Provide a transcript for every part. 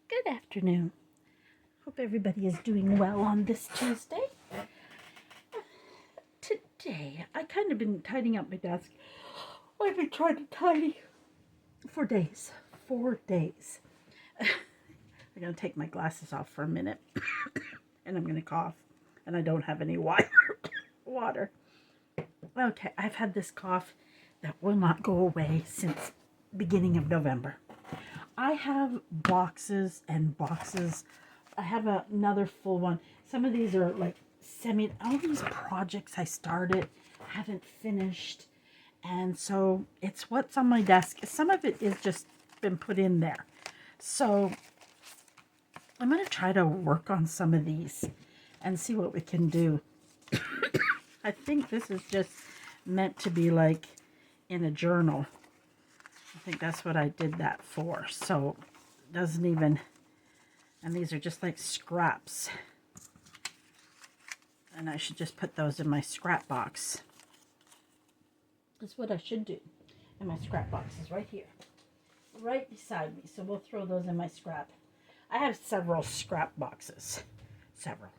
Good afternoon. Hope everybody is doing well on this Tuesday. Today, I kind of been tidying up my desk. I've been trying to tidy for days. 4 days. I'm going to take my glasses off for a minute. And I'm going to cough. And I don't have any water. Okay, I've had this cough that will not go away since beginning of November. I have boxes and boxes. I have another full one. Some of these are like all these projects I started, haven't finished. And so it's what's on my desk. Some of it is just been put in there. So I'm going to try to work on some of these and see what we can do. I think this is just meant to be like in a journal. I think that's what I did that for. So it doesn't even, and these are just like scraps. And I should just put those in my scrap box. That's what I should do. And my scrap box is right here, right beside me. So we'll throw those in my scrap. I have several scrap boxes, several.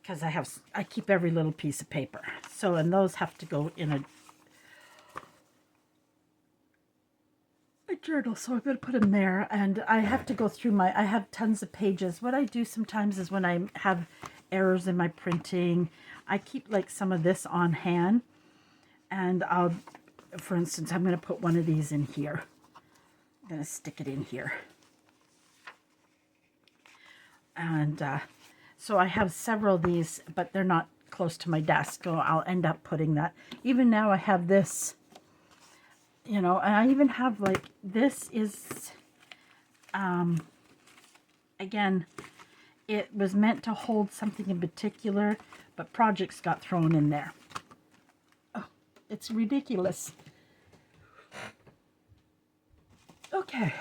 Because I keep every little piece of paper. So, and those have to go in a journal, so I'm going to put them there. And I have to go through I have tons of pages. What I do sometimes is when I have errors in my printing, I keep like some of this on hand. And I'll, for instance, I'm going to put one of these in here. I'm going to stick it in here. And so I have several of these, but they're not close to my desk. So I'll end up putting that. Even now I have this, you know, and I even have like, this is, again, it was meant to hold something in particular, but projects got thrown in there. Oh, it's ridiculous. Okay,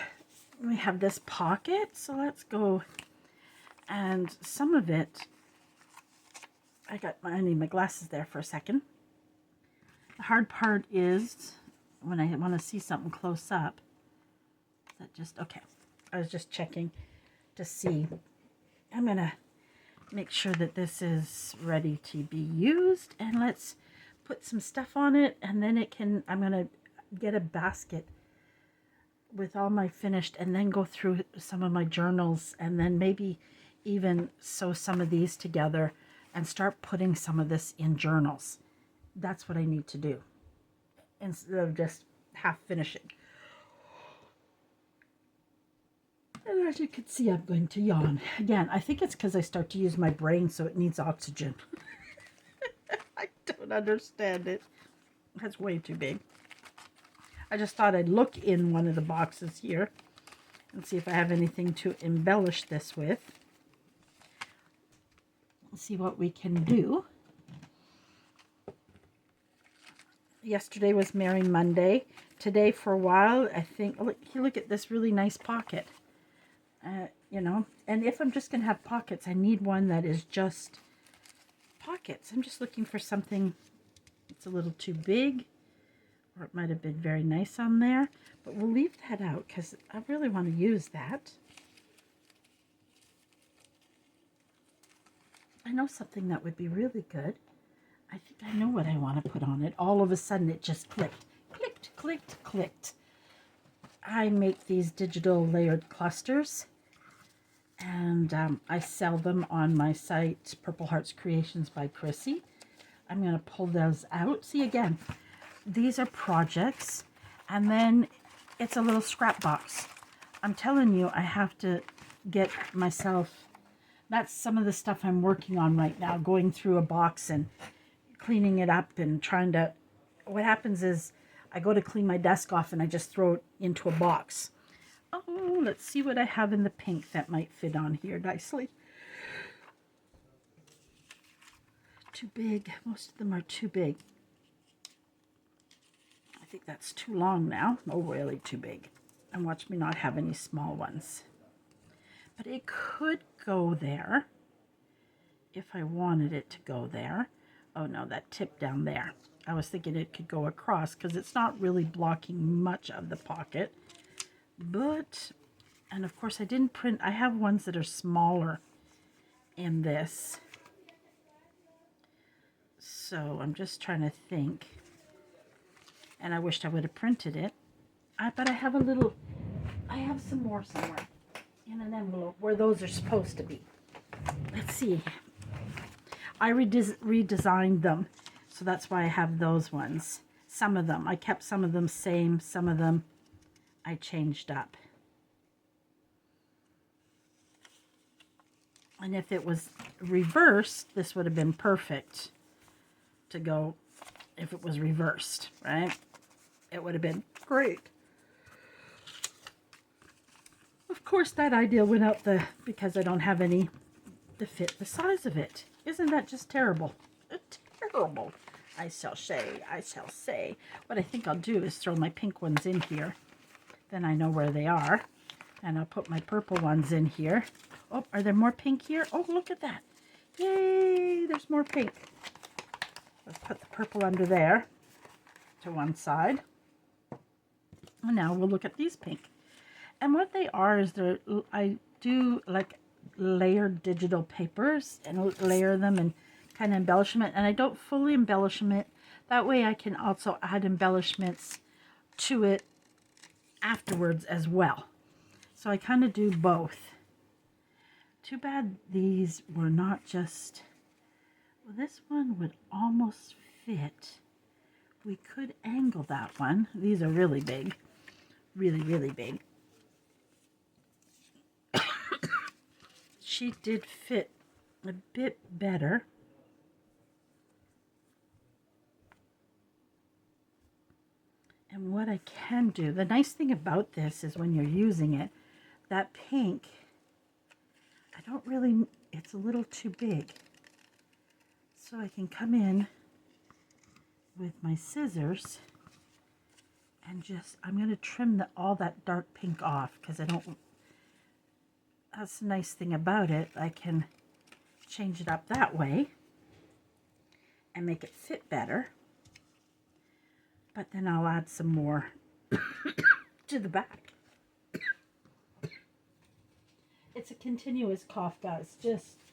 we have this pocket, so let's go. And some of it, I need my glasses there for a second. The hard part is when I want to see something close up. Is that just, okay. I was just checking to see. I'm going to make sure that this is ready to be used. And let's put some stuff on it. And then I'm going to get a basket with all my finished and then go through some of my journals and then maybe even sew some of these together and start putting some of this in journals. That's what I need to do instead of just half finishing. And as you can see, I'm going to yawn. Again, I think it's because I start to use my brain, so it needs oxygen. I don't understand it. That's way too big. I just thought I'd look in one of the boxes here and see if I have anything to embellish this with. See what we can do. Yesterday was Merry Monday. Today, for a while, I think, look at this really nice pocket. You know, and if I'm just going to have pockets, I need one that is just pockets. I'm just looking for something that's a little too big, or it might have been very nice on there, but we'll leave that out because I really want to use that. I know something that would be really good. I think I know what I want to put on it. All of a sudden it just clicked. Clicked, clicked, clicked. I make these digital layered clusters. And I sell them on my site, PurpleHeartsCreationsbyChrissy. I'm going to pull those out. See, again, these are projects. And then it's a little scrap box. I'm telling you, I have to get myself... That's some of the stuff I'm working on right now, going through a box and cleaning it up and trying to... What happens is I go to clean my desk off and I just throw it into a box. Oh, let's see what I have in the pink that might fit on here nicely. Too big. Most of them are too big. I think that's too long now. Oh, really too big. And watch me not have any small ones. But it could go there if I wanted it to go there. Oh no, that tip down there. I was thinking it could go across because it's not really blocking much of the pocket. But And of course I didn't print, I have ones that are smaller in this. So I'm just trying to think. And I wished I would have printed it. But I have I have some more somewhere in an envelope where those are supposed to be. Let's see. I redesigned them. So that's why I have those ones. Some of them. I kept some of them same. Some of them I changed up. And if it was reversed, this would have been perfect to go if it was reversed, right? It would have been great. Of course, that idea went out because I don't have any to fit the size of it. Isn't that just terrible? Terrible, I shall say. I shall say. What I think I'll do is throw my pink ones in here. Then I know where they are. And I'll put my purple ones in here. Oh, are there more pink here? Oh, look at that. Yay, there's more pink. Let's put the purple under there to one side. And now we'll look at these pink. And what they are is I do like layered digital papers and layer them and kind of embellish them. And I don't fully embellish them. That way I can also add embellishments to it afterwards as well. So I kind of do both. Too bad these were not just, well, this one would almost fit. We could angle that one. These are really big, really, really big. She did fit a bit better. And what I can do, the nice thing about this is when you're using it, that pink, it's a little too big. So I can come in with my scissors and I'm going to trim all that dark pink off because that's the nice thing about it. I can change it up that way and make it fit better. But then I'll add some more to the back. It's a continuous cough, guys.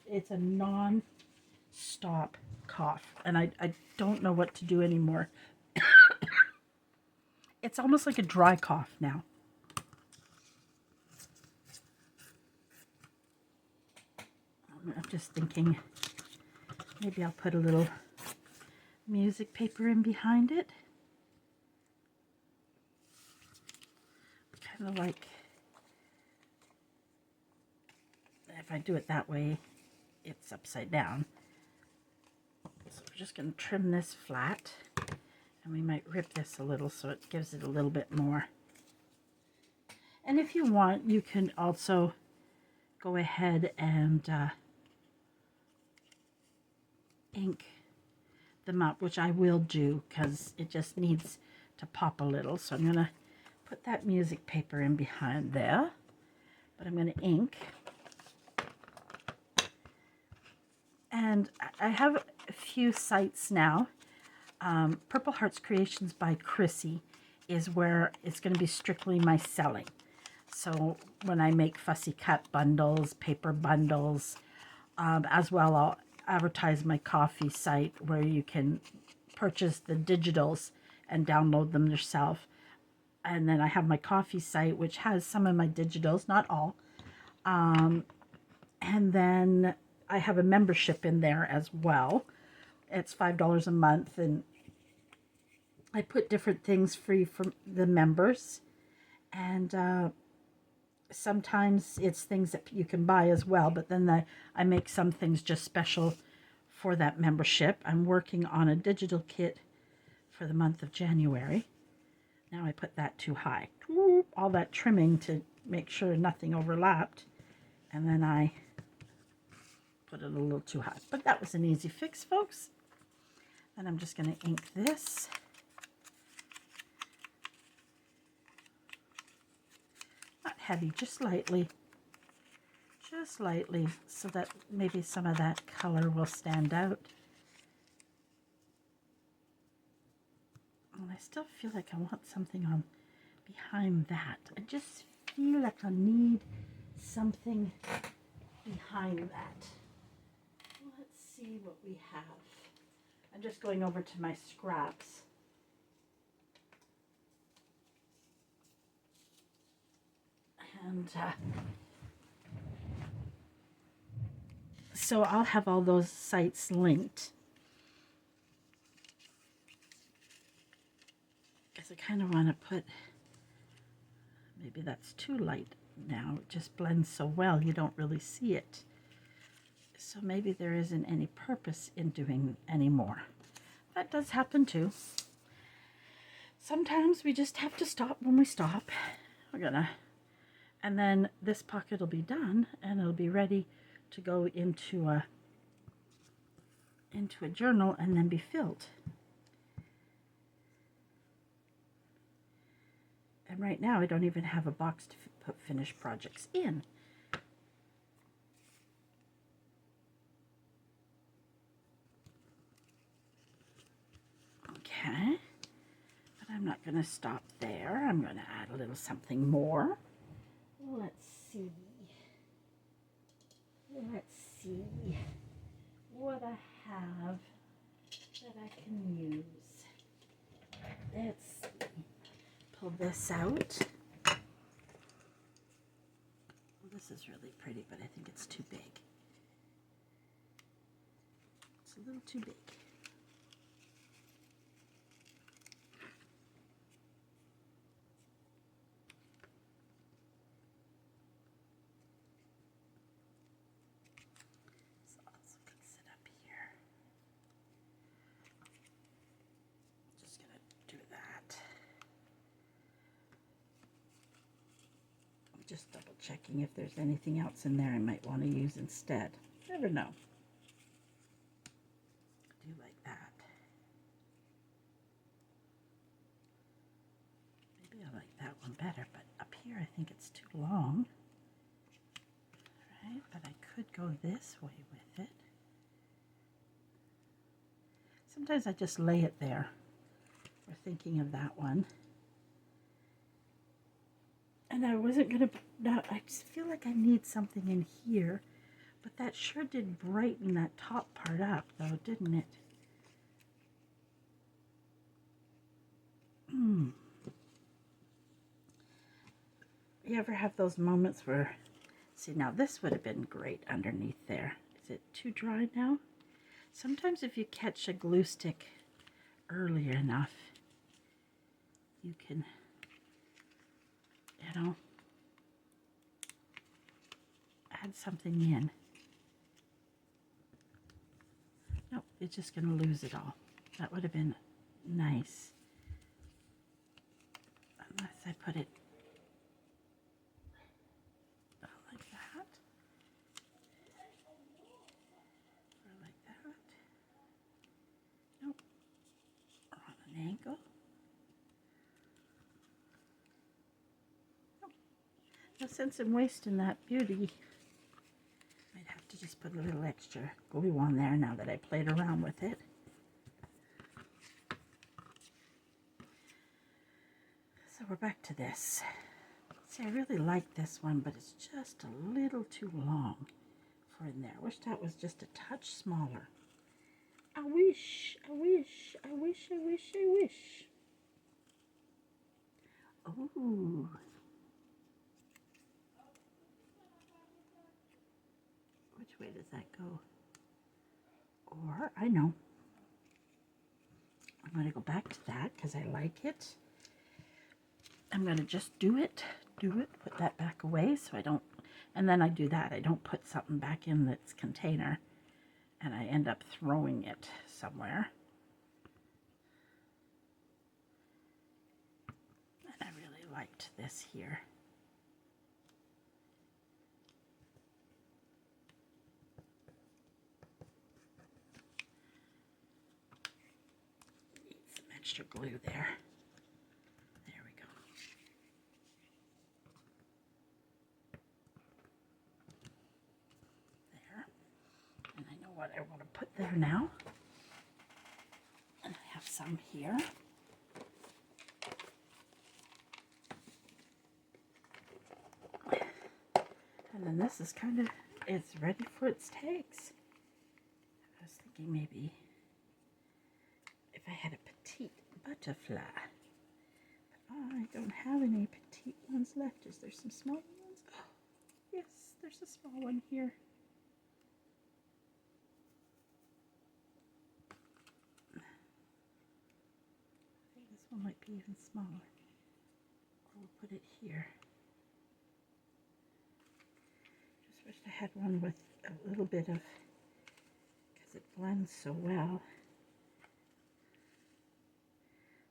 It's a non-stop cough. And I don't know what to do anymore. It's almost like a dry cough now. I'm just thinking maybe I'll put a little music paper in behind it. Kind of like, if I do it that way, it's upside down. So we're just going to trim this flat, and we might rip this a little so it gives it a little bit more. And if you want, you can also go ahead and ink them up, which I will do because it just needs to pop a little. So I'm going to put that music paper in behind there, but I'm going to ink. And I have a few sites now. Purple Hearts Creations by Chrissy is where it's going to be strictly my selling. So when I make fussy cut bundles, paper bundles, as well, I'll advertise my coffee site where you can purchase the digitals and download them yourself. And then I have my coffee site, which has some of my digitals, not all. And then I have a membership in there as well. It's $5 a month, and I put different things free for the members. And sometimes it's things that you can buy as well, but then I make some things just special for that membership. I'm working on a digital kit for the month of January. Now I put that too high. All that trimming to make sure nothing overlapped. And then I put it a little too high. But that was an easy fix, folks. And I'm just going to ink this. Not heavy, just lightly. Just lightly, so that maybe some of that color will stand out. And I still feel like I want something on behind that. I just feel like I need something behind that. Let's see what we have. I'm just going over to my scraps. And so I'll have all those sites linked. Because I kind of want to put, maybe that's too light now. It just blends so well, you don't really see it. So maybe there isn't any purpose in doing any more. That does happen too. Sometimes we just have to stop when we stop. And then this pocket will be done and it'll be ready to go into a journal and then be filled. And right now I don't even have a box to put finished projects in. Okay, but I'm not going to stop there. I'm going to add a little something more. Let's see what I have that I can use. Let's see. Pull this out. Well, this is really pretty, but I think it's too big. It's a little too big. Just double checking if there's anything else in there I might want to use instead. Never know. I do like that. Maybe I like that one better, but up here I think it's too long. Right, but I could go this way with it. Sometimes I just lay it there. We're thinking of that one. And I wasn't going to, I just feel like I need something in here. But that sure did brighten that top part up, though, didn't it? You ever have those moments where, see, now this would have been great underneath there. Is it too dry now? Sometimes if you catch a glue stick early enough, you can, you know, add something in. Nope, it's just going to lose it all. That would have been nice. Unless I put it like that. Or like that. Nope. Or on an angle. Nope. No sense in wasting that beauty. I'd have to just put a little extra glue on there now that I played around with it. So we're back to this. See, I really like this one, but it's just a little too long for in there. I wish that was just a touch smaller. I wish. Ooh. Which way does that go? Or, I know. I'm going to go back to that because I like it. I'm going to just do it, put that back away so I don't, and then I do that. I don't put something back in that's container and I end up throwing it somewhere. And I really liked this here. Need some extra glue there. What I want to put there now, and I have some here. And then this is kind of, it's ready for its tags. I was thinking maybe if I had a petite butterfly. But I don't have any petite ones left. Is there some small ones? Oh, yes, there's a small one here. I think this one might be even smaller. Or we'll put it here. Just wished I had one with a little bit of, because it blends so well.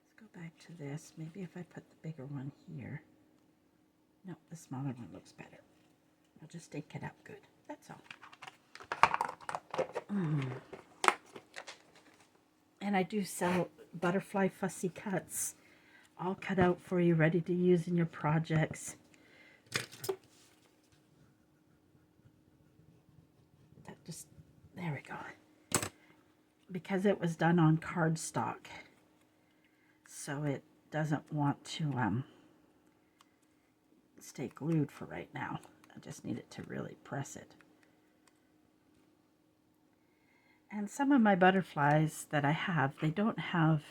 Let's go back to this. Maybe if I put the bigger one here. No, the smaller one looks better. I'll just stake it up good. That's all. And I do sell butterfly fussy cuts, all cut out for you, ready to use in your projects. That just, there we go. Because it was done on cardstock, so it doesn't want to stay glued for right now. I just need it to really press it. And some of my butterflies that I have, they don't have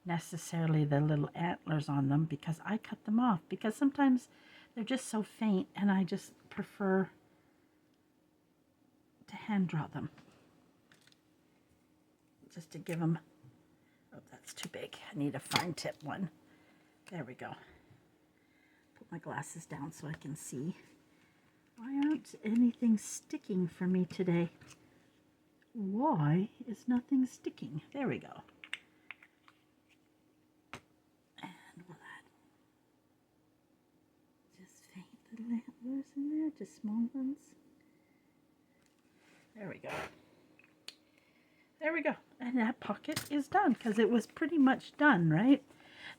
necessarily the little antlers on them because I cut them off, because sometimes they're just so faint and I just prefer to hand draw them. Just to give them, oh, that's too big. I need a fine tip one. There we go. Put my glasses down so I can see. Why aren't anything sticking for me today? Why is nothing sticking? There we go. And we'll add just faint little antlers in there, just small ones. There we go. There we go. And that pocket is done because it was pretty much done, right?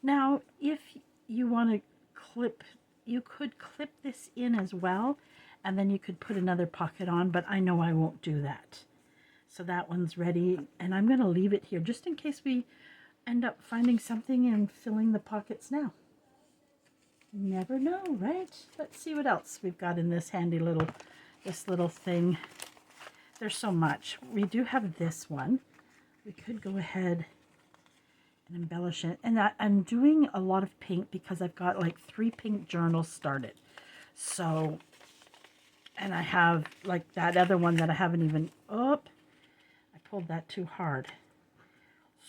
Now, if you want to clip, you could clip this in as well, and then you could put another pocket on, but I know I won't do that. So that one's ready, and I'm going to leave it here just in case we end up finding something and filling the pockets now. Never know, right? Let's see what else we've got in this handy little, this little thing. There's so much. We do have this one. We could go ahead and embellish it. And I'm doing a lot of pink because I've got like 3 pink journals started. So, and I have like that other one that I haven't even, I pulled that too hard.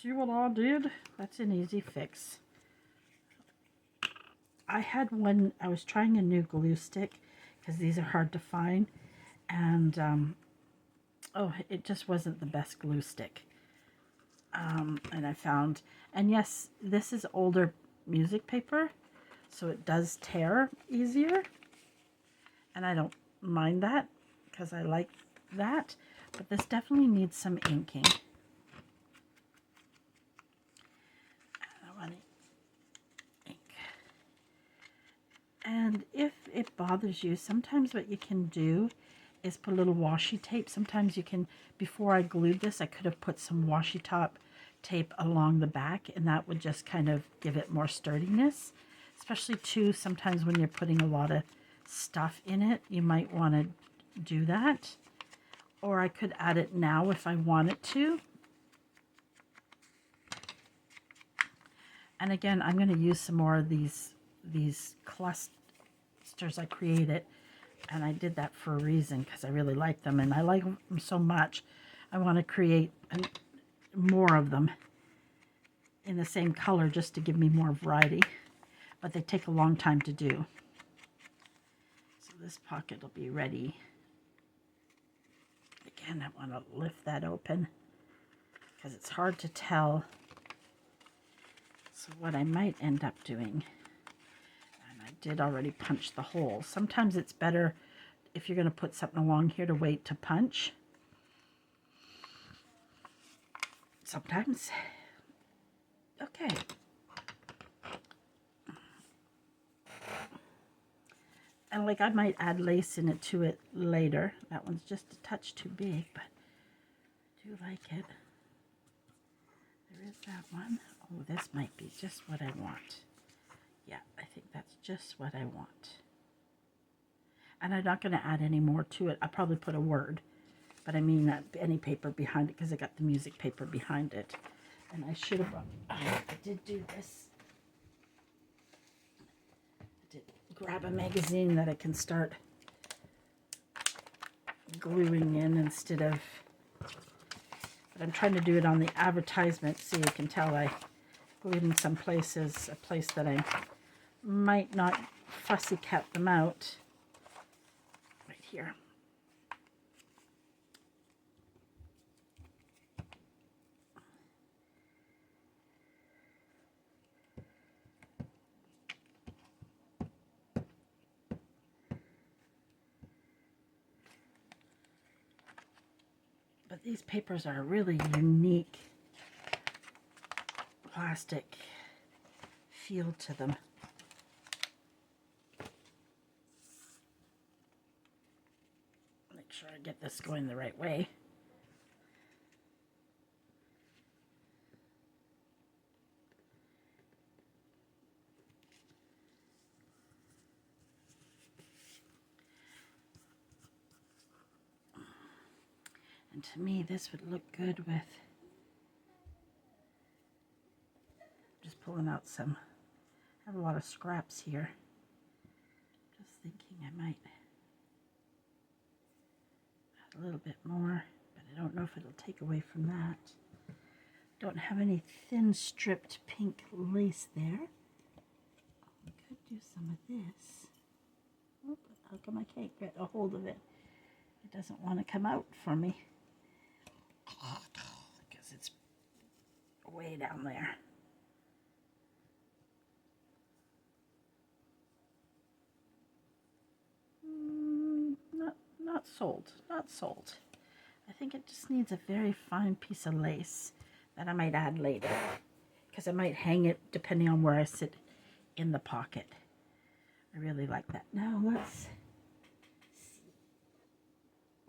See what I did? That's an easy fix. I had one, I was trying a new glue stick because these are hard to find. And, it just wasn't the best glue stick. And I found, and yes, this is older music paper, so it does tear easier. And I don't mind that because I like that, but this definitely needs some inking. I want to ink. And if it bothers you, sometimes what you can do is put a little washi tape. Sometimes you can, before I glued this, I could have put some washi tape along the back, and that would just kind of give it more sturdiness. Especially too, sometimes when you're putting a lot of stuff in it, you might want to do that. Or I could add it now if I wanted to. And again, I'm going to use some more of these clusters I created. And I did that for a reason because I really like them. And I like them so much, I want to create more of them in the same color just to give me more variety. But they take a long time to do. So this pocket will be ready. Again, I want to lift that open because it's hard to tell. So what I might end up doing, and I did already punch the hole. Sometimes it's better if you're going to put something along here to wait to punch. Sometimes. Okay. And like I might add lace in it to it later. That one's just a touch too big, but I do like it. There is that one. Oh, this might be just what I want. Yeah, I think that's just what I want. And I'm not going to add any more to it. I'll probably put a word, but I mean any paper behind it because I got the music paper behind it. And I should have brought, I did do this. I did grab a magazine that I can start gluing in instead of, but I'm trying to do it on the advertisement so you can tell I glued in some places, a place that I might not fussy cut them out. Right here. But these papers are a really unique plastic feel to them. Make sure I get this going the right way. And to me, this would look good with just pulling out some, I have a lot of scraps here. Just thinking I might add a little bit more, but I don't know if it'll take away from that. Don't have any thin stripped pink lace there. I could do some of this. Oh, how come I can't get a hold of it? It doesn't want to come out for me because it's way down there. Not sold. Not sold. I think it just needs a very fine piece of lace that I might add later because I might hang it depending on where I sit in the pocket. I really like that. Now let's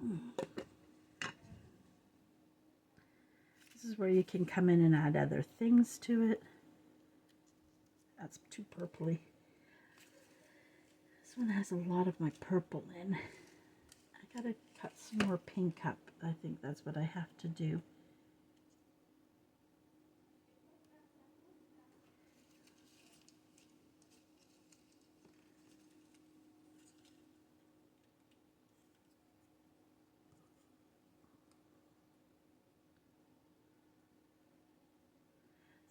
see. This is where you can come in and add other things to it. That's too purpley. This one has a lot of my purple in. I gotta cut some more pink up. I think that's what I have to do.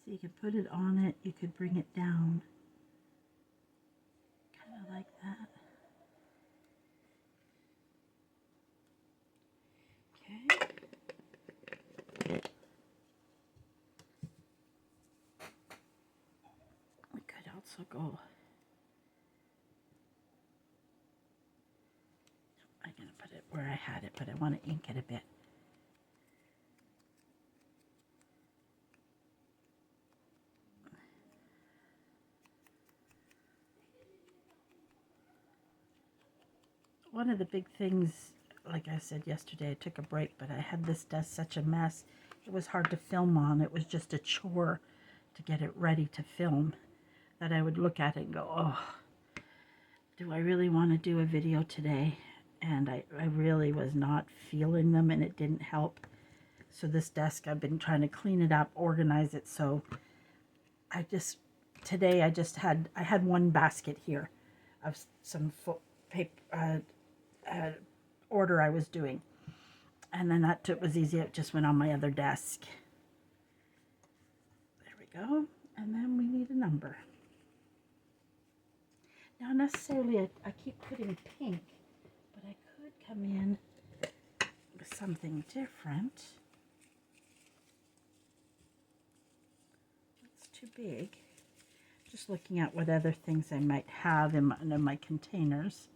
So you could put it on it, you could bring it down. Kind of like that. Okay. We could also go. I'm going to put it where I had it, but I want to ink it a bit. One of the big things, like I said yesterday, I took a break, but I had this desk such a mess. It was hard to film on. It was just a chore to get it ready to film, that I would look at it and go, oh, do I really want to do a video today? And I really was not feeling them, and it didn't help. So this desk, I've been trying to clean it up, organize it. So today I had one basket here of some paper, order I was doing. And then that was easy. It just went on my other desk. There we go. And then we need a number. Now necessarily I keep putting pink, but I could come in with something different. It's too big. Just looking at what other things I might have in my containers.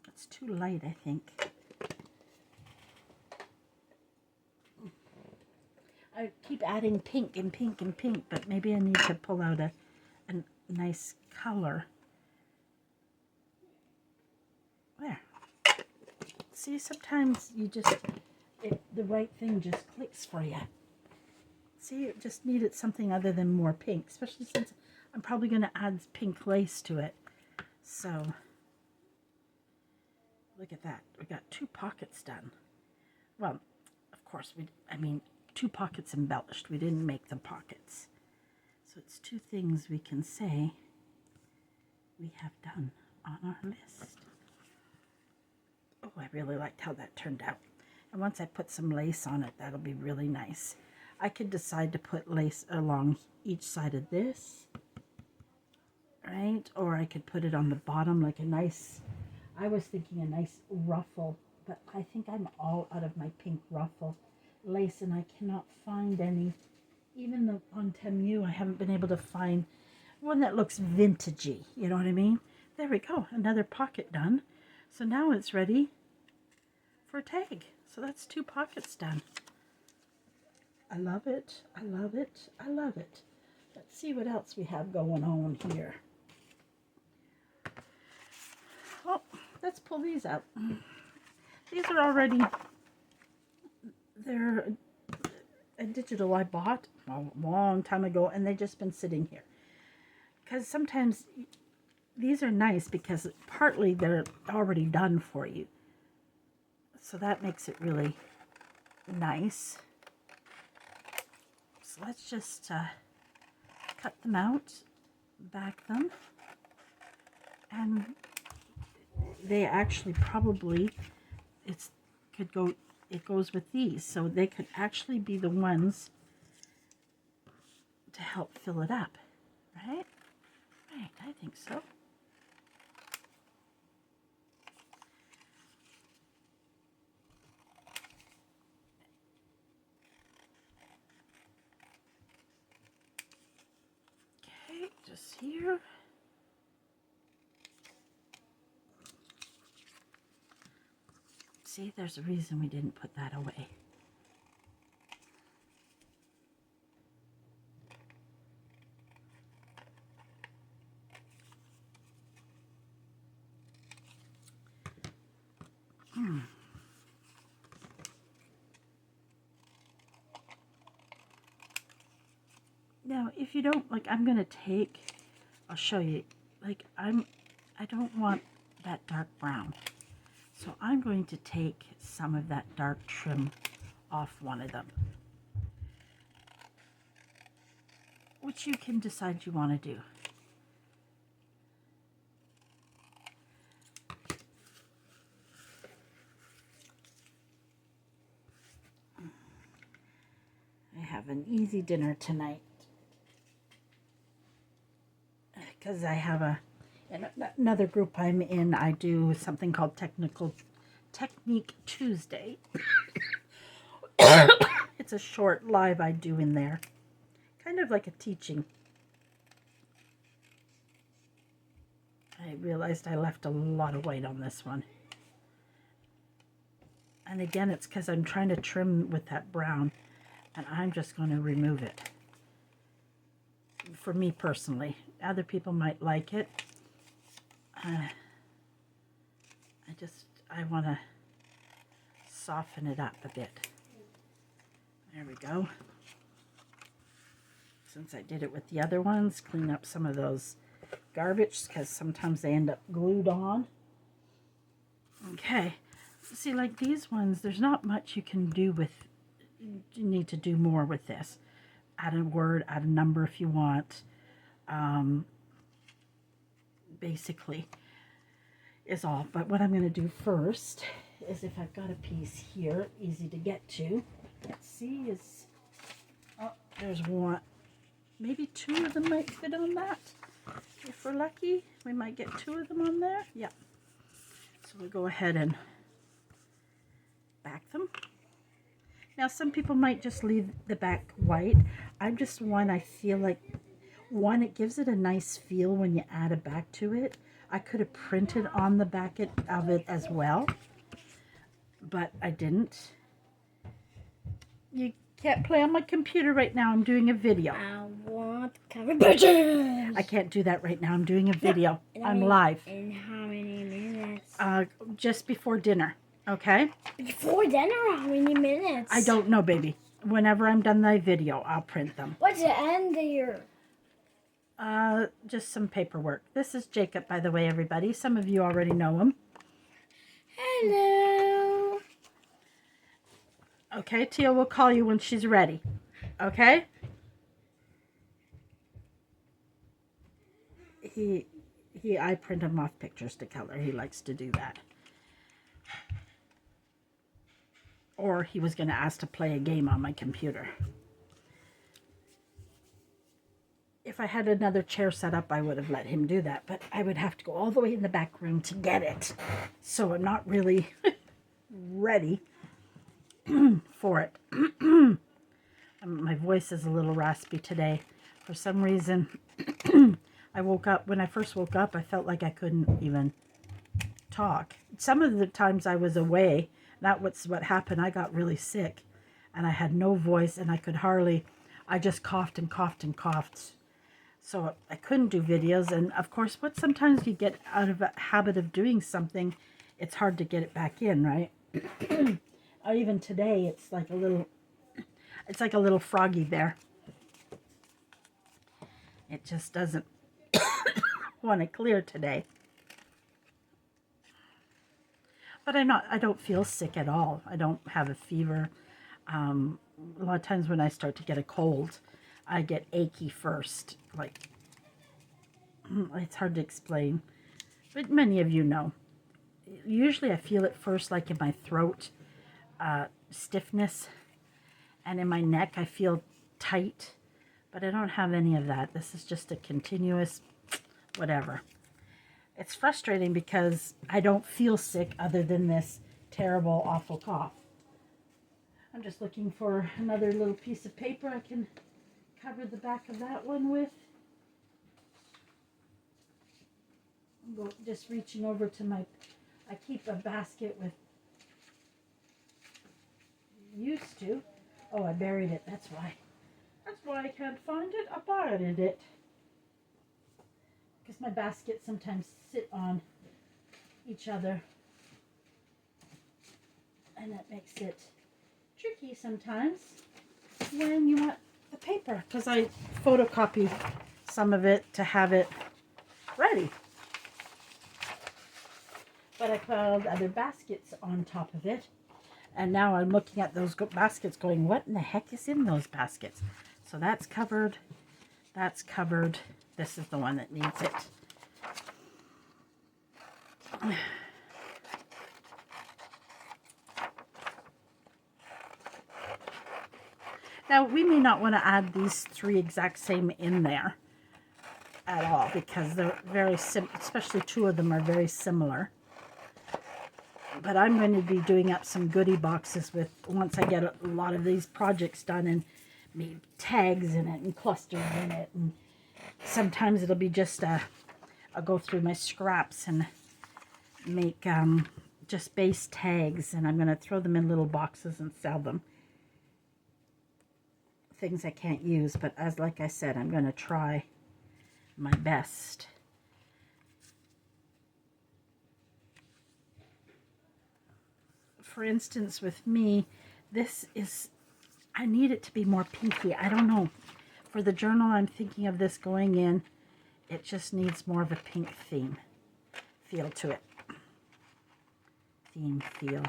It's too light, I think. I keep adding pink and pink and pink, but maybe I need to pull out a nice color. See, sometimes you just, the right thing just clicks for you. See, it just needed something other than more pink, especially since I'm probably going to add pink lace to it. So, look at that. We got 2 pockets done. Well, of course, 2 pockets embellished. We didn't make the pockets. So it's 2 things we can say we have done on our list. Oh, I really liked how that turned out. And once I put some lace on it, that'll be really nice. I could decide to put lace along each side of this, right? Or I could put it on the bottom like a nice, I was thinking a nice ruffle, but I think I'm all out of my pink ruffle lace and I cannot find any. Even on Temu, I haven't been able to find one that looks vintagey, you know what I mean? There we go, another pocket done. So now it's ready for a tag. So that's 2 pockets done. I love it, I love it, I love it. Let's see what else we have going on here. Oh, let's pull these out. These are already, they're a digital I bought a long time ago, and they've just been sitting here. Because sometimes these are nice because partly they're already done for you. So that makes it really nice. So let's just cut them out, back them, and they actually probably, it goes with these, so they could actually be the ones to help fill it up, right? Right, I think so. Okay, just here. See, there's a reason we didn't put that away. Now, if you don't, like, I'm going to take, I'll show you, like, I don't want that dark brown. So I'm going to take some of that dark trim off one of them, which you can decide you want to do. I have an easy dinner tonight because I have another group I'm in. I do something called Technique Tuesday. It's a short live I do in there, kind of like a teaching. I realized I left a lot of white on this one. And again, it's because I'm trying to trim with that brown, and I'm just going to remove it. For me personally, other people might like it. I want to soften it up a bit. There we go. Since I did it with the other ones, clean up some of those garbage because sometimes they end up glued on. Okay, see, like these ones, there's not much you can do with, you need to do more with this. Add a word, add a number if you want. Basically is all. But what I'm going to do first is, if I've got a piece here, easy to get to, let's see, is, oh, there's one, maybe 2 of them might fit on that. If we're lucky, we might get 2 of them on there. Yeah. So we'll go ahead and back them. Now, some people might just leave the back white. I'm just one, I feel like, one, it gives it a nice feel when you add a back to it. I could have printed on the back of it as well, but I didn't. You can't play on my computer right now. I'm doing a video. I want cover pictures. I can't do that right now. I'm doing a video. I'm live. In how many minutes? Just before dinner. Okay? Before then or how many minutes? I don't know, baby. Whenever I'm done my video, I'll print them. What's the end here? Just some paperwork. This is Jacob, by the way, everybody. Some of you already know him. Hello. Okay, Tia will call you when she's ready. Okay? I print him off pictures to color. He likes to do that. Or he was going to ask to play a game on my computer. If I had another chair set up, I would have let him do that. But I would have to go all the way in the back room to get it. So I'm not really ready for it. My voice is a little raspy today. For some reason, when I first woke up, I felt like I couldn't even talk. Some of the times I was away, that was what happened. I got really sick and I had no voice and I just coughed and coughed and coughed. So I couldn't do videos. And of course, sometimes you get out of a habit of doing something, it's hard to get it back in, right? Even today, it's like a little froggy there. It just doesn't want to clear today. But I don't feel sick at all. I don't have a fever. A lot of times when I start to get a cold, I get achy first. Like, it's hard to explain, but many of you know. Usually I feel it first like in my throat, stiffness, and in my neck I feel tight, but I don't have any of that. This is just a continuous whatever. It's frustrating because I don't feel sick other than this terrible, awful cough. I'm just looking for another little piece of paper I can cover the back of that one with. I'm just reaching over to I keep a basket with, used to. Oh, I buried it, that's why. That's why I can't find it. I buried it. Because my baskets sometimes sit on each other. And that makes it tricky sometimes when you want the paper. Because I photocopied some of it to have it ready. But I put all the other baskets on top of it. And now I'm looking at those baskets going, what in the heck is in those baskets? So that's covered. That's covered. This is the one that needs it. Now, we may not want to add these three exact same in there at all because they're very especially two of them are very similar. But I'm going to be doing up some goodie boxes once I get a lot of these projects done and maybe tags in it and clusters in it. And sometimes it'll be just I'll go through my scraps and make just base tags, and I'm going to throw them in little boxes and sell them. Things I can't use, but like I said, I'm going to try my best. For instance, with me, I need it to be more pinky. I don't know. For the journal I'm thinking of this going in, it just needs more of a pink feel to it. Feel.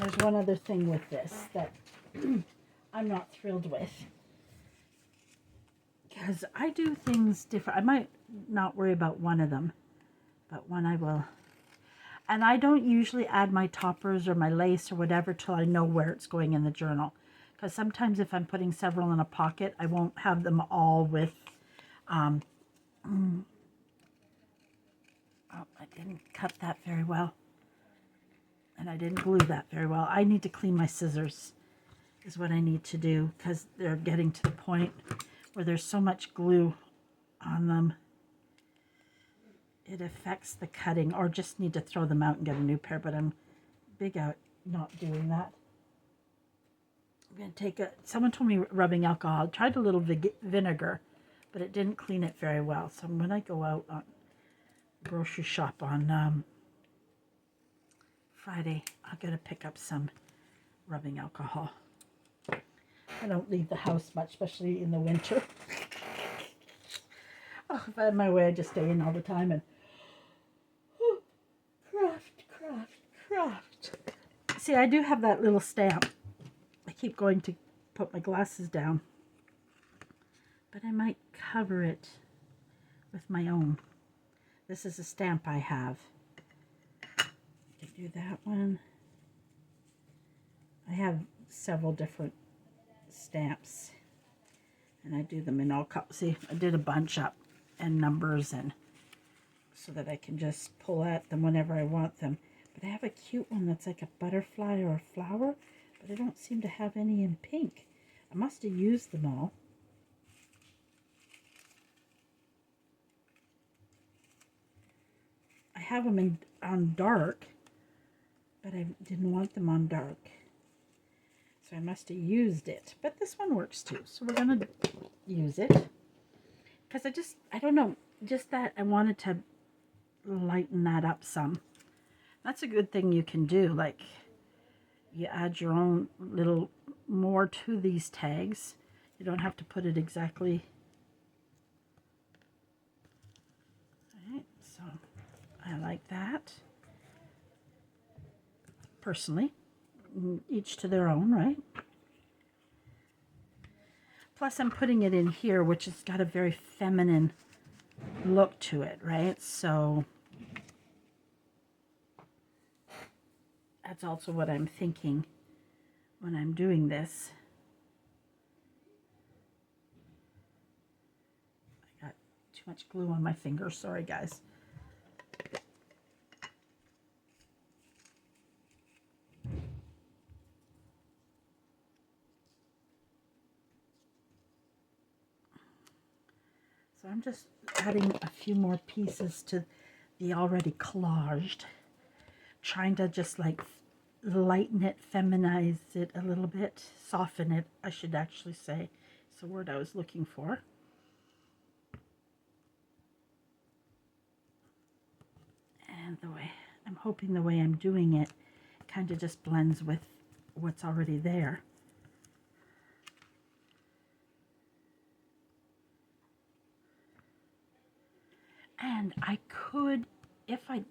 There's one other thing with this that I'm not thrilled with. Because I do things different. I might not worry about one of them, but one I will. And I don't usually add my toppers or my lace or whatever till I know where it's going in the journal. Because sometimes if I'm putting several in a pocket, I won't have them all with, oh, I didn't cut that very well. And I didn't glue that very well. I need to clean my scissors is what I need to do, because they're getting to the point where there's so much glue on them. It affects the cutting, or just need to throw them out and get a new pair, but I'm big out not doing that. I'm going to take someone told me rubbing alcohol. I tried a little vinegar, but it didn't clean it very well. So when I go out grocery shop on Friday. I'm going to pick up some rubbing alcohol. I don't leave the house much, especially in the winter. Oh, if I had my way, I'd just stay in all the time and craft. See, I do have that little stamp. I keep going to put my glasses down, but I might cover it with my own. This is a stamp I have. I do that one. I have several different stamps, and I do them in all colors. See, I did a bunch up and numbers, and so that I can just pull at them whenever I want them. But I have a cute one that's like a butterfly or a flower, but I don't seem to have any in pink. I must have used them all. I have them on dark, but I didn't want them on dark. So I must have used it. But this one works too, so we're going to use it. Because I don't know, just that I wanted to lighten that up some. That's a good thing you can do. Like, you add your own little more to these tags. You don't have to put it exactly. All right, so I like that. Personally, each to their own, right? Plus, I'm putting it in here, which has got a very feminine look to it, right? So that's also what I'm thinking when I'm doing this. I got too much glue on my finger. Sorry, guys. So I'm just adding a few more pieces to the already collaged, trying to just like lighten it, feminize it a little bit, soften it, I should actually say. It's the word I was looking for. And I'm hoping the way I'm doing it kind of just blends with what's already there. And I could, if I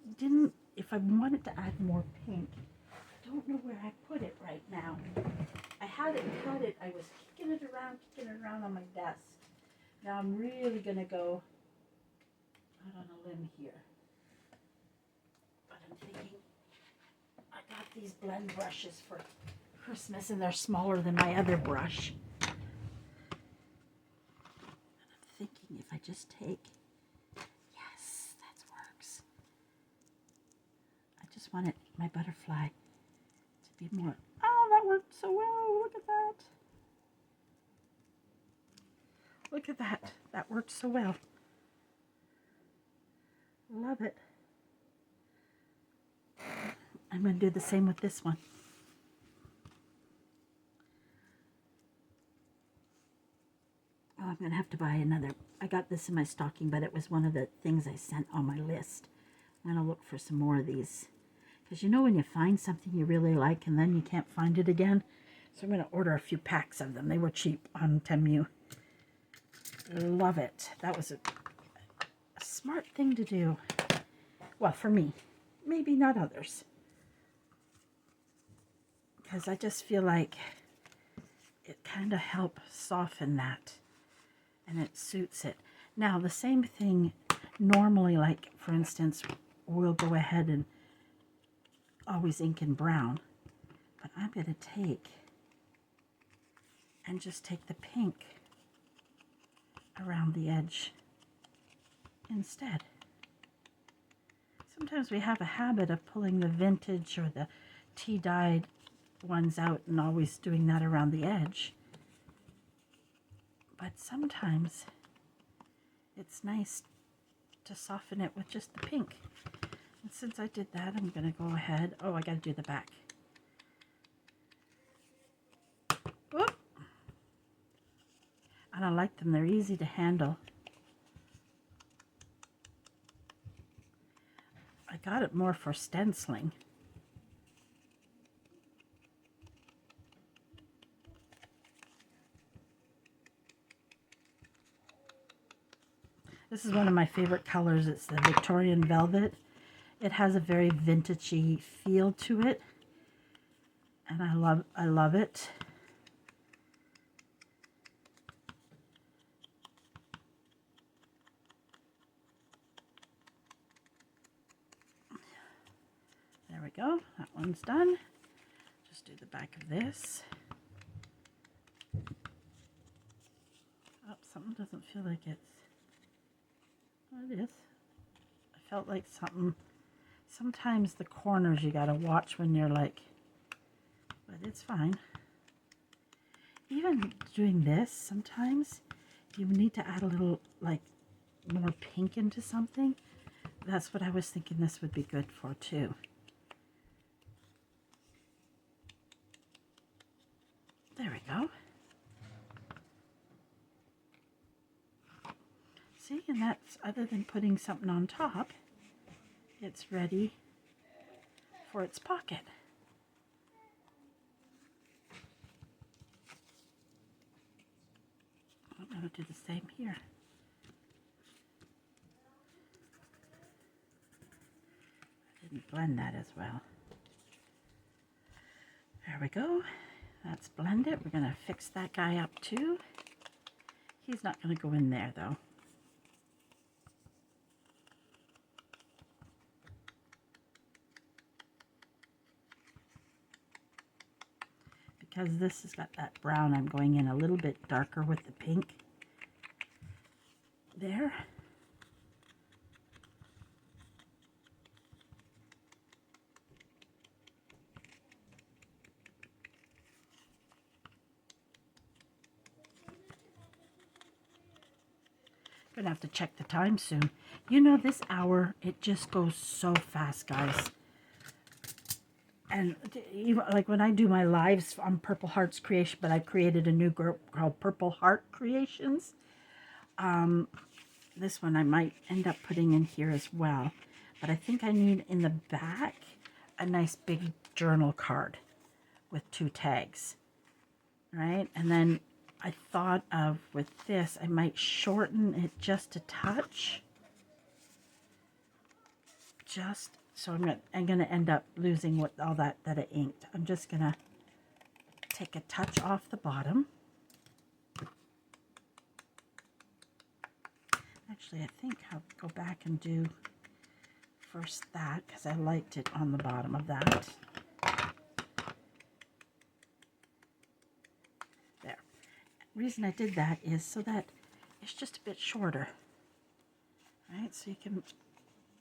wanted to add more pink, I don't know where I put it right now. I had it cut it, I was kicking it around on my desk. Now I'm really going to go out on a limb here. But I'm thinking, I got these blend brushes for Christmas and they're smaller than my other brush. And I'm thinking if I just take, yes, that works. I just want my butterfly to be more, oh, that worked so well, look at that. Look at that, that worked so well. Love it. I'm going to do the same with this one. Oh, I'm going to have to buy another. I got this in my stocking, but it was one of the things I sent on my list. I'm going to look for some more of these. Because you know when you find something you really like and then you can't find it again? So I'm going to order a few packs of them. They were cheap on Temu. Love it. That was a smart thing to do. Well, for me. Maybe not others. Because I just feel like it kind of helps soften that. And it suits it. Now, the same thing normally, like, for instance, we'll go ahead and always ink in brown. But I'm going to take and just take the pink around the edge instead. Sometimes we have a habit of pulling the vintage or the tea-dyed ones out and always doing that around the edge. But sometimes it's nice to soften it with just the pink. And since I did that, I'm going to go ahead. Oh, I got to do the back. Whoop. And I like them. They're easy to handle. got it more for stenciling. This is one of my favorite colors. It's the Victorian Velvet. It has a very vintagey feel to it, and I love it. There we go. That one's done. Just do the back of this. Oh, something doesn't feel like it's... Oh, it is. I felt like something... Sometimes the corners you gotta watch when you're like... But it's fine. Even doing this, sometimes you need to add a little, like, more pink into something. That's what I was thinking this would be good for, too. There we go. See, and that's, other than putting something on top, it's ready for its pocket. I'm going to do the same here. I didn't blend that as well. There we go. That's blended. We're going to fix that guy up too. He's not going to go in there though. Because this has got that brown, I'm going in a little bit darker with the pink. There. Gonna have to check the time soon. You know, this hour, it just goes so fast, guys. And even like when I do my lives on Purple Hearts Creation, but I've created a new group called Purple Heart Creations. This one I might end up putting in here as well. But I think I need in the back a nice big journal card with 2 tags. Right? And then I thought of, with this, I might shorten it just a touch. So I'm gonna end up losing what all that I inked. I'm just gonna take a touch off the bottom. Actually, I think I'll go back and do first that, because I liked it on the bottom of that. There. The reason I did that is so that it's just a bit shorter. Right? So you can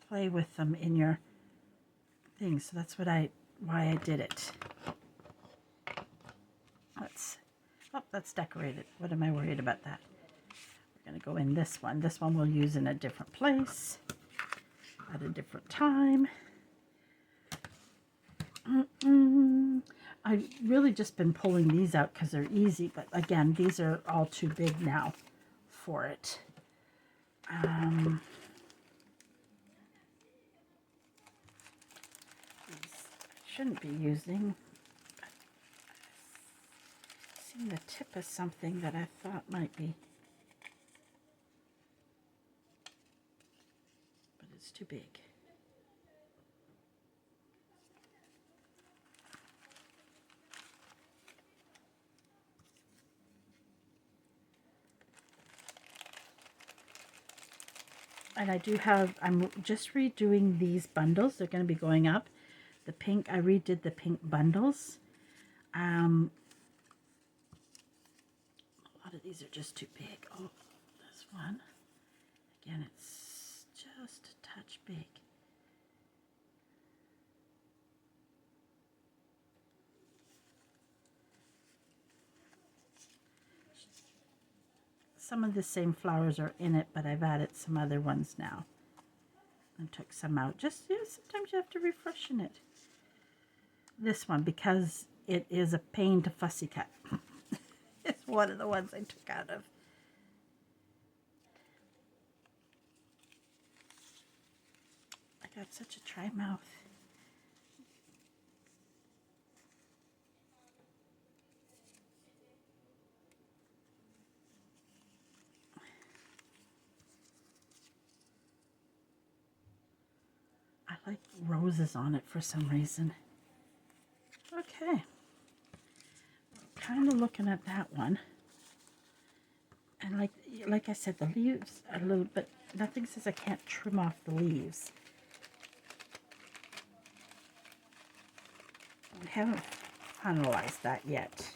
play with them in your thing. So that's why I did it. That's decorated. What am I worried about that? We're going to go in this one. This one we'll use in a different place at a different time. I've really just been pulling these out because they're easy, but again, these are all too big now for it. Shouldn't be using. I've seen the tip of something that I thought might be, but it's too big. And I do have, I'm just redoing these bundles. They're going to be going up. The pink, I redid the pink bundles. A lot of these are just too big. Oh, this one. Again, it's just a touch big. Some of the same flowers are in it, but I've added some other ones now. And took some out. Just, you know, sometimes you have to refreshen it. This one, because it is a pain to fussy cut. It's one of the ones I took out of. got such a dry mouth. I like roses on it for some reason. Okay. Kind of looking at that one. And like I said, the leaves are a little bit, nothing says I can't trim off the leaves. We haven't finalized that yet.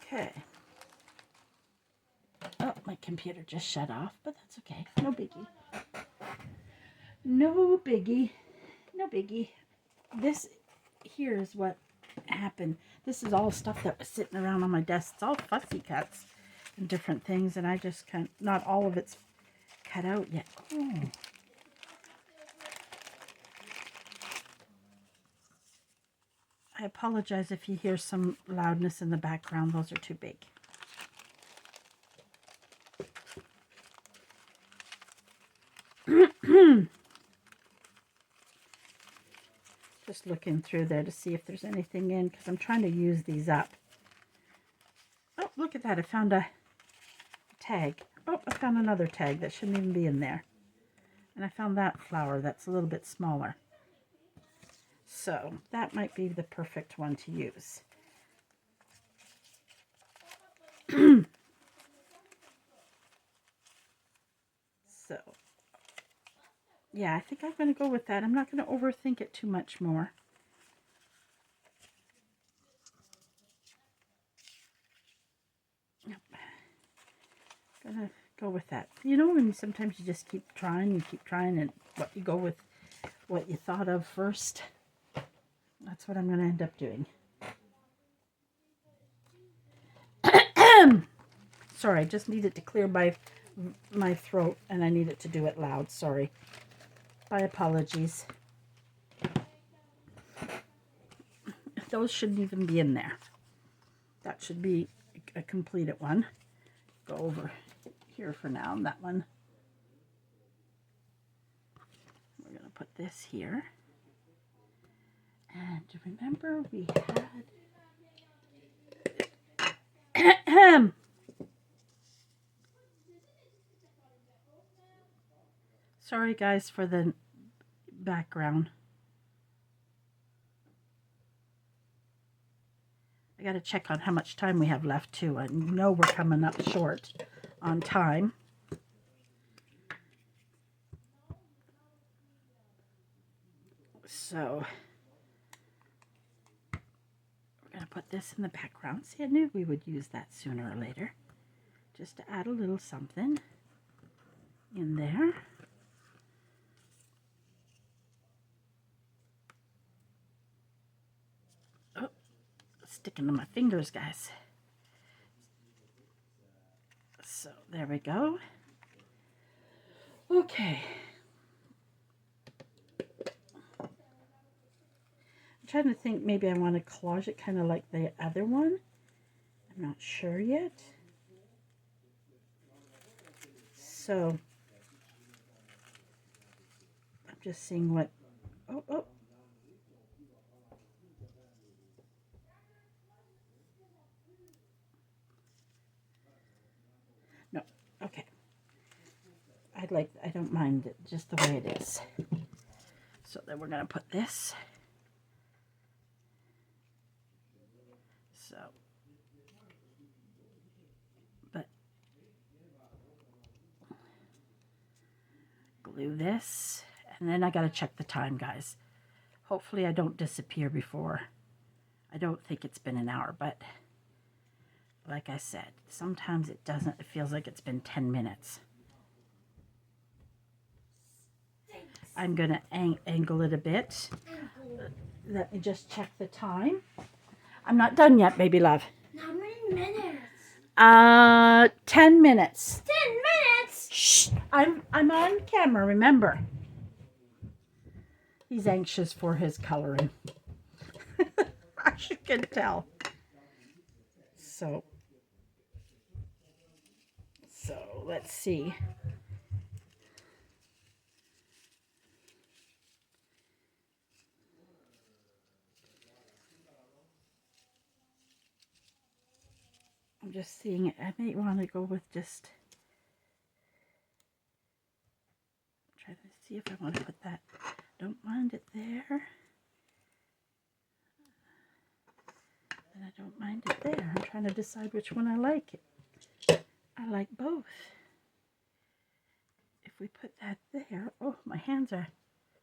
Okay. Oh, my computer just shut off, but that's okay. No biggie. No biggie. No biggie. This here is what happened. This is all stuff that was sitting around on my desk. It's all fussy cuts and different things, and I just can't, not all of it's cut out yet. Oh. I apologize if you hear some loudness in the background. Those are too big. Just looking through there to see if there's anything in, because I'm trying to use these up. Oh, look at that. I found a tag. Oh, I found another tag that shouldn't even be in there. And I found that flower that's a little bit smaller. So that might be the perfect one to use. So, yeah, I think I'm going to go with that. I'm not going to overthink it too much more. Nope. Gonna go with that. You know, when sometimes you just keep trying, and what you go with what you thought of first. That's what I'm going to end up doing. Sorry, I just needed to clear my throat, and I needed to do it loud. Sorry. My apologies. Those shouldn't even be in there. That should be a completed one. Go over here for now. That one. We're going to put this here. And remember, we had... Sorry, guys, for the background. I got to check on how much time we have left, too. I know we're coming up short on time. So, we're going to put this in the background. See, I knew we would use that sooner or later. Just to add a little something in there. Oh, sticking to my fingers, guys. So, there we go. Okay. I'm trying to think, maybe I want to collage it kind of like the other one. I'm not sure yet. So, I'm just seeing what, oh. No, okay. I don't mind it just the way it is. So then we're going to put this. So, but glue this, and then I got to check the time, guys. Hopefully I don't disappear before. I don't think it's been an hour, but like I said, sometimes it doesn't. It feels like it's been 10 minutes. I'm going to angle it a bit. Let me just check the time. I'm not done yet, baby love. How many minutes? 10 minutes. 10 minutes? Shh. I'm on camera, remember. He's anxious for his coloring. As you can tell. So let's see. I'm just seeing it. I may want to go with just, try to see if I want to put that. Don't mind it there. And I don't mind it there. I'm trying to decide which one I like. I like both. If we put that there, oh, my hands are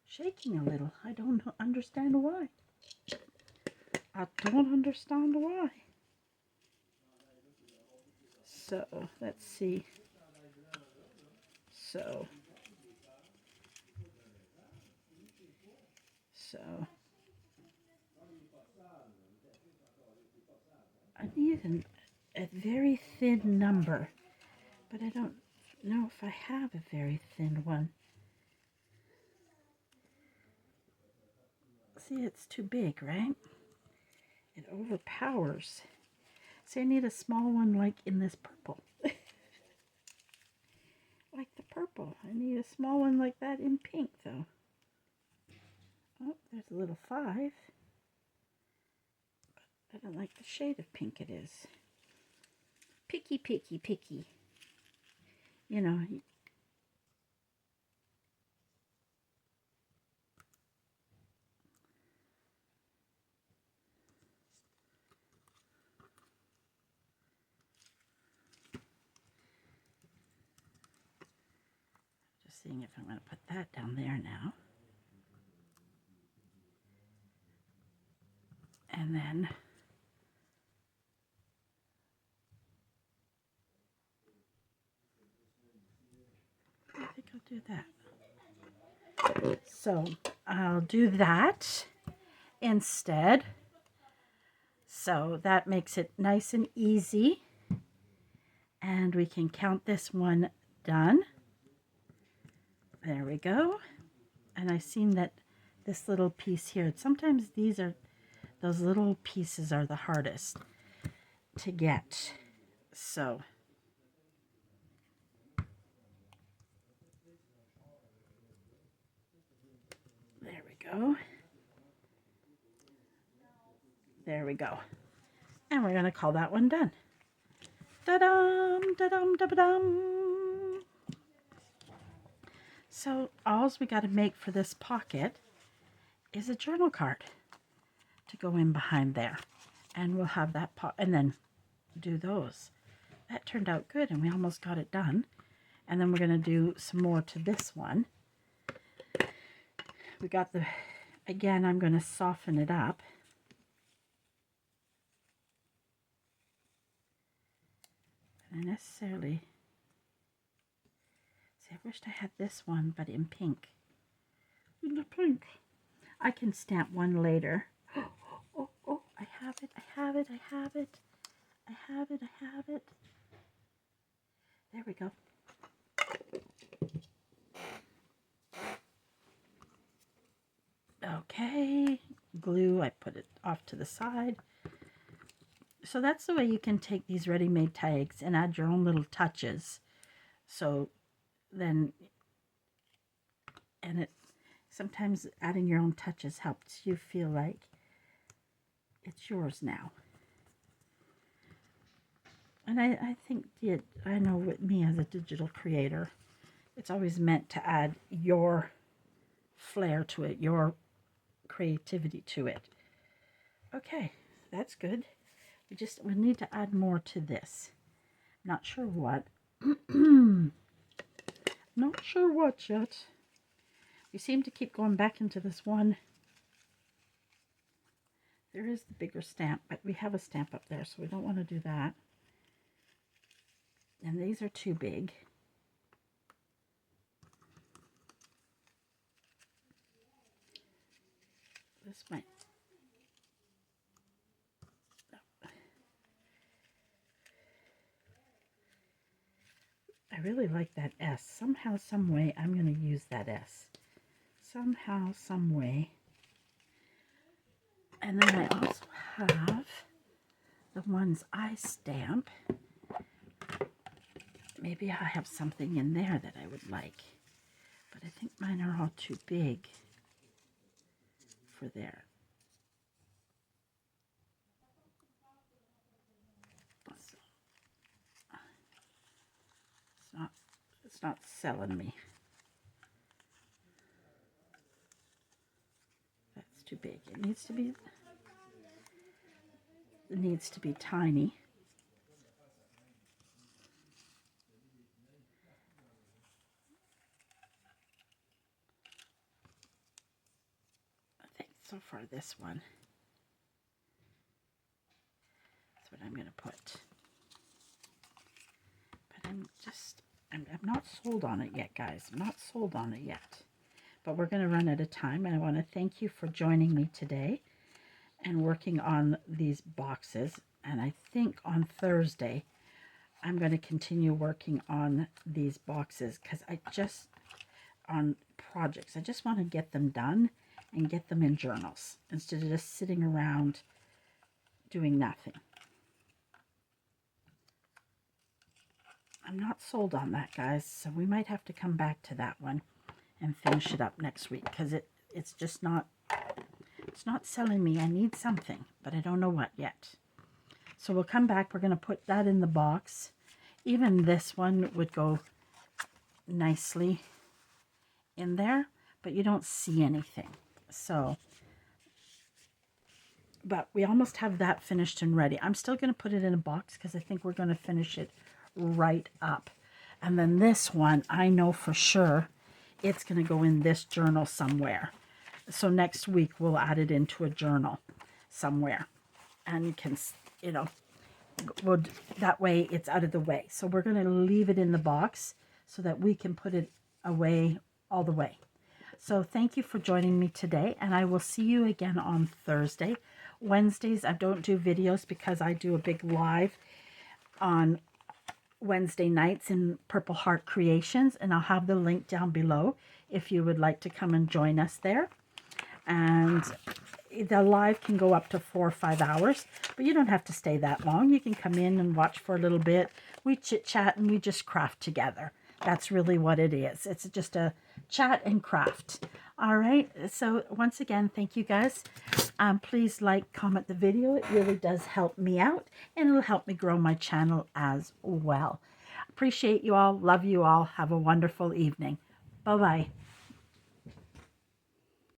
shaking a little. I don't understand why. I don't understand why. So, let's see. So, I need a very thin number, but I don't know if I have a very thin one. See, it's too big, right? It overpowers. See, I need a small one like in this purple. Like the purple. I need a small one like that in pink, though. Oh, there's a little 5. But I don't like the shade of pink it is. Picky, picky, picky. You know. Just seeing if I'm going to put that down there now. And then I think I'll do that. So I'll do that instead. So that makes it nice and easy. And we can count this one done. There we go. And I've seen that this little piece here, sometimes those little pieces are the hardest to get. So there we go. There we go. And we're going to call that one done. Da-dum, da-dum, da-ba-dum. So all we got to make for this pocket is a journal card to go in behind there. And we'll have that and then do those. That turned out good, and we almost got it done. And then we're going to do some more to this one. We got again, I'm going to soften it up. And necessarily, see, I wished I had this one, but in pink. In the pink. I can stamp one later. Oh, I have it, I have it, I have it. I have it, I have it. There we go. Okay, glue, I put it off to the side. So that's the way you can take these ready-made tags and add your own little touches. So then, and sometimes adding your own touches helps you feel like it's yours now. And I think, I know with me as a digital creator, it's always meant to add your flair to it, your creativity to it. Okay, that's good. We need to add more to this. Not sure what. Not sure what yet. We seem to keep going back into this one. There is the bigger stamp, but we have a stamp up there, so we don't want to do that. And these are too big. This might. I really like that S. Somehow, some way, I'm going to use that S. Somehow, some way. And then I also have the ones I stamp. Maybe I have something in there that I would like. But I think mine are all too big for there. So, it's not selling me. That's too big. It needs to be tiny. I think so far this one. That's what I'm going to put. But I'm not sold on it yet, guys. I'm not sold on it yet. But we're going to run out of time, and I want to thank you for joining me today and working on these boxes. And I think on Thursday, I'm going to continue working on these boxes because on projects, I just want to get them done and get them in journals instead of just sitting around doing nothing. I'm not sold on that, guys, so we might have to come back to that one and finish it up next week because it's just not, it's not selling me. I need something, but I don't know what yet. So we'll come back. We're going to put that in the box. Even this one would go nicely in there, but you don't see anything. So, but we almost have that finished and ready. I'm still going to put it in a box because I think we're going to finish it right up. And then this one, I know for sure it's going to go in this journal somewhere. So next week we'll add it into a journal somewhere, and you can, you know, that way it's out of the way. So we're going to leave it in the box so that we can put it away all the way. So thank you for joining me today, and I will see you again on Thursday. Wednesdays I don't do videos because I do a big live on Wednesday nights in Purple Heart Creations, and I'll have the link down below if you would like to come and join us there. And the live can go up to 4 or 5 hours, but you don't have to stay that long. You can come in and watch for a little bit. We chit chat and we just craft together. That's really what it is. It's just a chat and craft. All right. So once again, thank you guys. Please like, comment the video. It really does help me out, and it'll help me grow my channel as well. Appreciate you all. Love you all. Have a wonderful evening. Bye-bye.